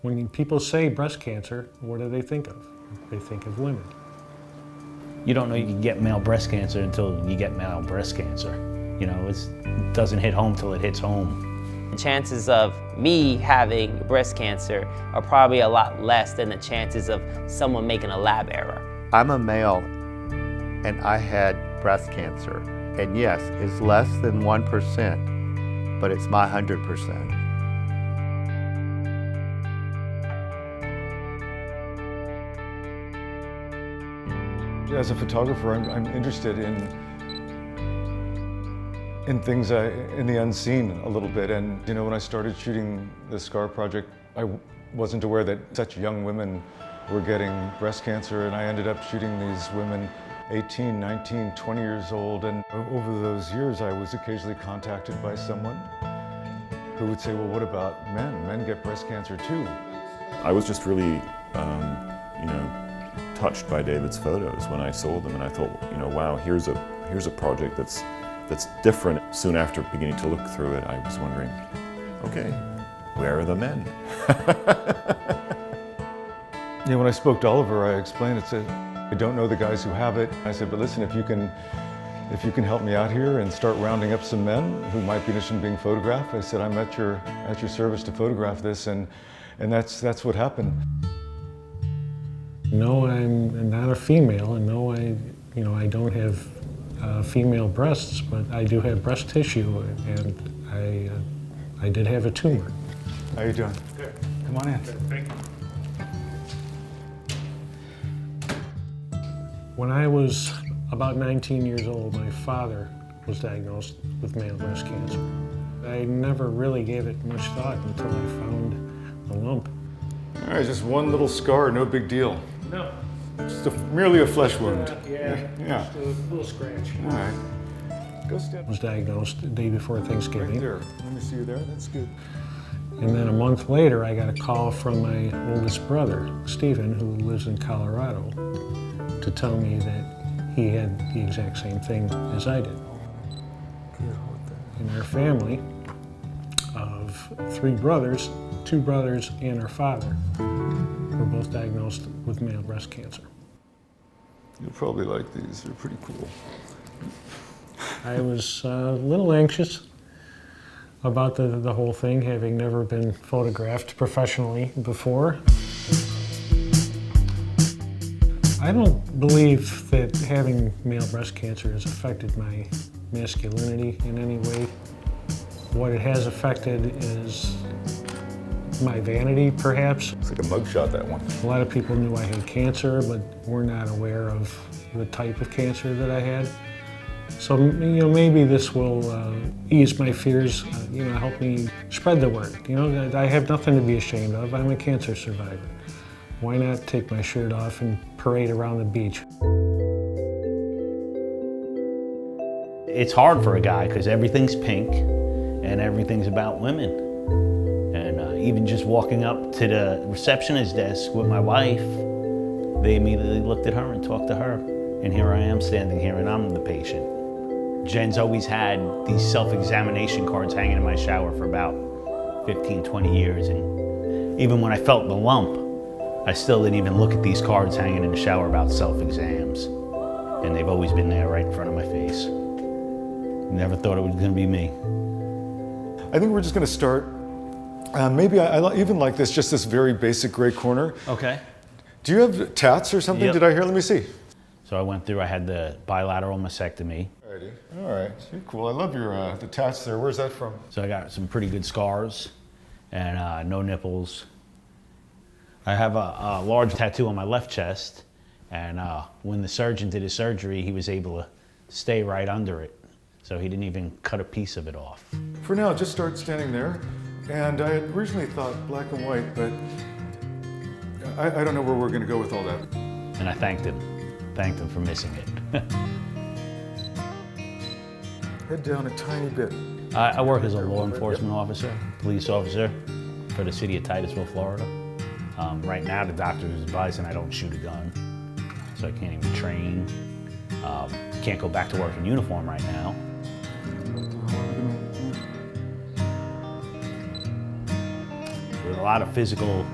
When people say breast cancer, what do they think of? They think of women. You don't know you can get male breast cancer until you get male breast cancer. You know, it doesn't hit home till it hits home. The chances of me having breast cancer are probably a lot less than the chances of someone making a lab error. I'm a male and I had breast cancer. And yes, it's less than 1%, but it's my 100%. As a photographer, I'm interested in things in the unseen a little bit. And you know, when I started shooting the Scar project, I wasn't aware that such young women were getting breast cancer, and I ended up shooting these women 18, 19, 20 years old. And over those years, I was occasionally contacted by someone who would say, well, what about men? Men get breast cancer too. I was just really, touched by David's photos when I saw them, and I thought, wow, here's a project that's different. Soon after beginning to look through it, I was wondering, okay, where are the men? Yeah, when I spoke to Oliver, I explained it. Said, I don't know the guys who have it. I said, but listen, if you can help me out here and start rounding up some men who might be interested in being photographed, I said, I'm at your service to photograph this, and that's what happened. No, I'm not a female, and no, I don't have female breasts, but I do have breast tissue, and I did have a tumor. How you doing? Good. Come on in. Good, thank you. When I was about 19 years old, my father was diagnosed with male breast cancer. I never really gave it much thought until I found the lump. All right, just one little scar, no big deal. No. Just merely a flesh wound. Yeah, Yeah. just a little scratch. All right. Go stand I was diagnosed the day before Thanksgiving. right there. Let me see you there. That's good. And then a month later, I got a call from my oldest brother, Stephen, who lives in Colorado, to tell me that he had the exact same thing as I did. Good, hold that. In our family of 3 brothers, 2 brothers and our father were both diagnosed with male breast cancer. You'll probably like these. They're pretty cool. I was a little anxious about the whole thing, having never been photographed professionally before. I don't believe that having male breast cancer has affected my masculinity in any way. What it has affected is my vanity, perhaps. It's like a mugshot, that one. A lot of people knew I had cancer, but were not aware of the type of cancer that I had. So, maybe this will ease my fears, help me spread the word. That I have nothing to be ashamed of. I'm a cancer survivor. Why not take my shirt off and parade around the beach? It's hard for a guy because everything's pink and everything's about women. And even just walking up to the receptionist desk with my wife, they immediately looked at her and talked to her. And here I am standing here and I'm the patient. Jen's always had these self-examination cards hanging in my shower for about 15, 20 years. And even when I felt the lump, I still didn't even look at these cards hanging in the shower about self-exams. And they've always been there right in front of my face. Never thought it was gonna be me. I think we're just going to start. Maybe I even like this, just this very basic gray corner. Okay. Do you have tats or something? Yep. Did I hear? Let me see. So I went through, I had the bilateral mastectomy. Alrighty. All right. You're cool. I love your the tats there. Where's that from? So I got some pretty good scars and no nipples. I have a large tattoo on my left chest, and when the surgeon did his surgery, he was able to stay right under it. So he didn't even cut a piece of it off. For now, just start standing there. And I had originally thought black and white, but I don't know where we're going to go with all that. And I thanked him for missing it. Head down a tiny bit. I work as a law enforcement officer, police officer for the city of Titusville, Florida. Right now, the doctor is advising I don't shoot a gun, so I can't even train. Can't go back to work in uniform right now. There's a lot of physical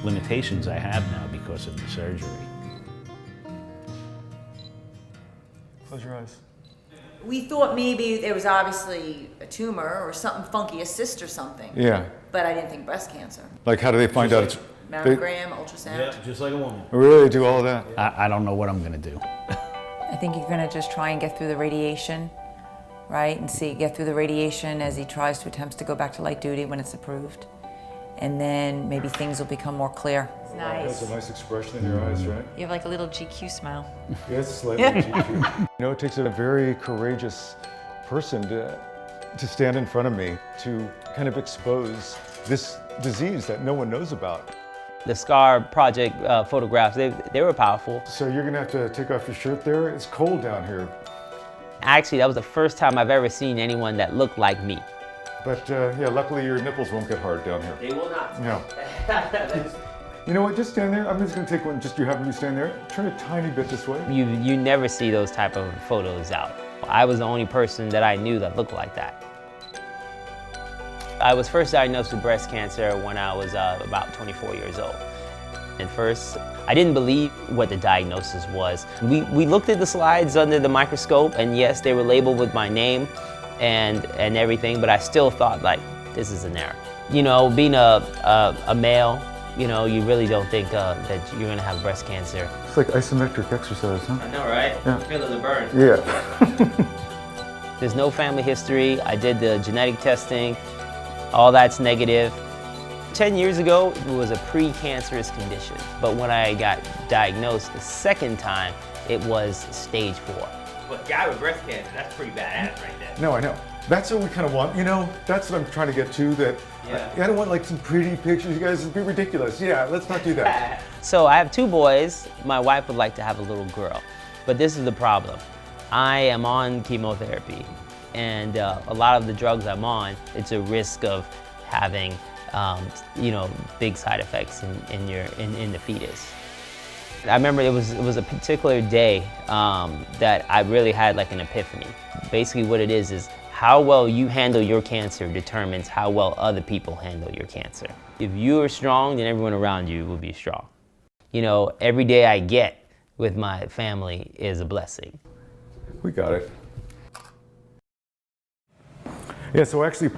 limitations I have now because of the surgery. Close your eyes. We thought maybe there was obviously a tumor or something funky, a cyst or something. Yeah. But I didn't think breast cancer. Like, how do they find out? Mammogram, ultrasound. Just like a woman. Really do all that? I don't know what I'm gonna do. I think you're gonna just try and get through the radiation, right? And get through the radiation as he tries to attempts to go back to light duty when it's approved. And then maybe things will become more clear. It's That's nice. a nice expression in your eyes, right? You have like a little GQ smile. Yes, slightly. You know, it takes a very courageous person to stand in front of me to kind of expose this disease that no one knows about. The SCAR project photographs, they were powerful. So you're gonna have to take off your shirt there. It's cold down here. Actually, that was the first time I've ever seen anyone that looked like me. But yeah, luckily your nipples won't get hard down here. They will not. No. You know what, just stand there. I'm just gonna take one, just you happen to stand there. Turn a tiny bit this way. You never see those type of photos out. I was the only person that I knew that looked like that. I was first diagnosed with breast cancer when I was about 24 years old. And first, I didn't believe what the diagnosis was. We looked at the slides under the microscope, and yes, they were labeled with my name and everything, but I still thought, like, this is an error. You know, being a male, you know, you really don't think that you're gonna have breast cancer. It's like isometric exercise, huh? I know, right? Yeah. Feeling the burn. Yeah. There's no family history. I did the genetic testing. All that's negative. 10 years ago, it was a pre-cancerous condition. But when I got diagnosed the second time, it was stage 4. But guy with breast cancer, that's pretty badass right there. No, I know. That's what we kind of want. You know, that's what I'm trying to get to. That I don't want like some pretty pictures. You guys would be ridiculous. Yeah, let's not do that. So I have 2 boys. My wife would like to have a little girl. But this is the problem. I am on chemotherapy. And a lot of the drugs I'm on, it's a risk of having, you know, big side effects in the fetus. I remember it was a particular day that I really had like an epiphany. Basically what it is how well you handle your cancer determines how well other people handle your cancer. If you are strong, then everyone around you will be strong. You know, every day I get with my family is a blessing. We got it. Yeah, so I actually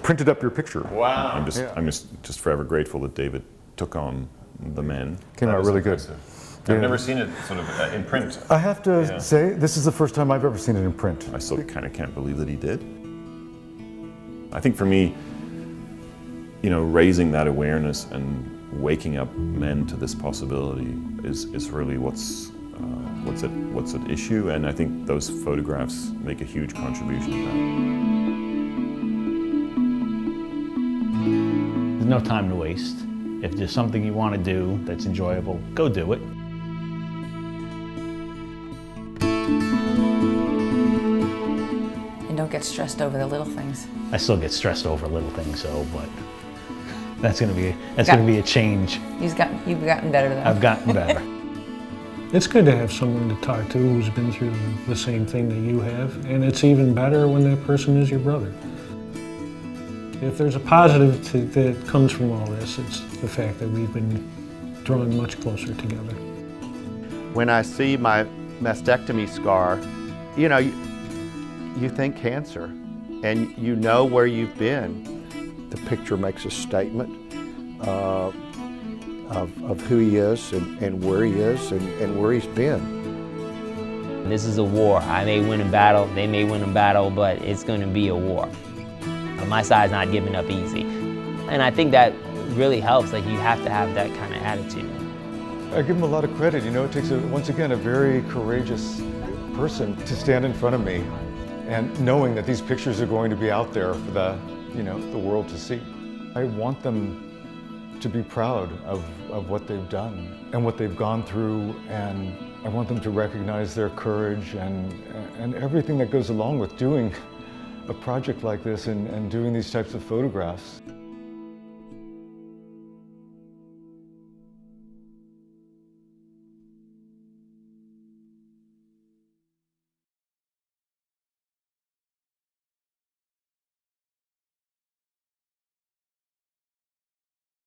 printed up your picture. Wow. I'm just forever grateful that David took on the men. Came That out was really good. impressive. I've never seen it sort of in print. I have to say, this is the first time I've ever seen it in print. I still kind of can't believe that he did. I think for me, you know, raising that awareness and waking up men to this possibility is really what's at issue, and I think those photographs make a huge contribution to that. There's no time to waste. If there's something you want to do that's enjoyable, go do it. And don't get stressed over the little things. I still get stressed over little things, so, but that's gonna be a change. You've gotten better though. I've gotten better. It's good to have someone to talk to who's been through the same thing that you have, and it's even better when that person is your brother. If there's a positive that comes from all this, it's the fact that we've been drawn much closer together. When I see my mastectomy scar, you know, you think cancer, and you know where you've been. The picture makes a statement of who he is and where he is and where he's been. This is a war. I may win a battle, they may win a battle, but it's going to be a war. My side's not giving up easy. And I think that really helps. Like, you have to have that kind of attitude. I give him a lot of credit. You know, it takes, once again, a very courageous person to stand in front of me and knowing that these pictures are going to be out there for the, you know, the world to see. I want them to be proud of what they've done and what they've gone through, and I want them to recognize their courage and everything that goes along with doing a project like this and doing these types of photographs.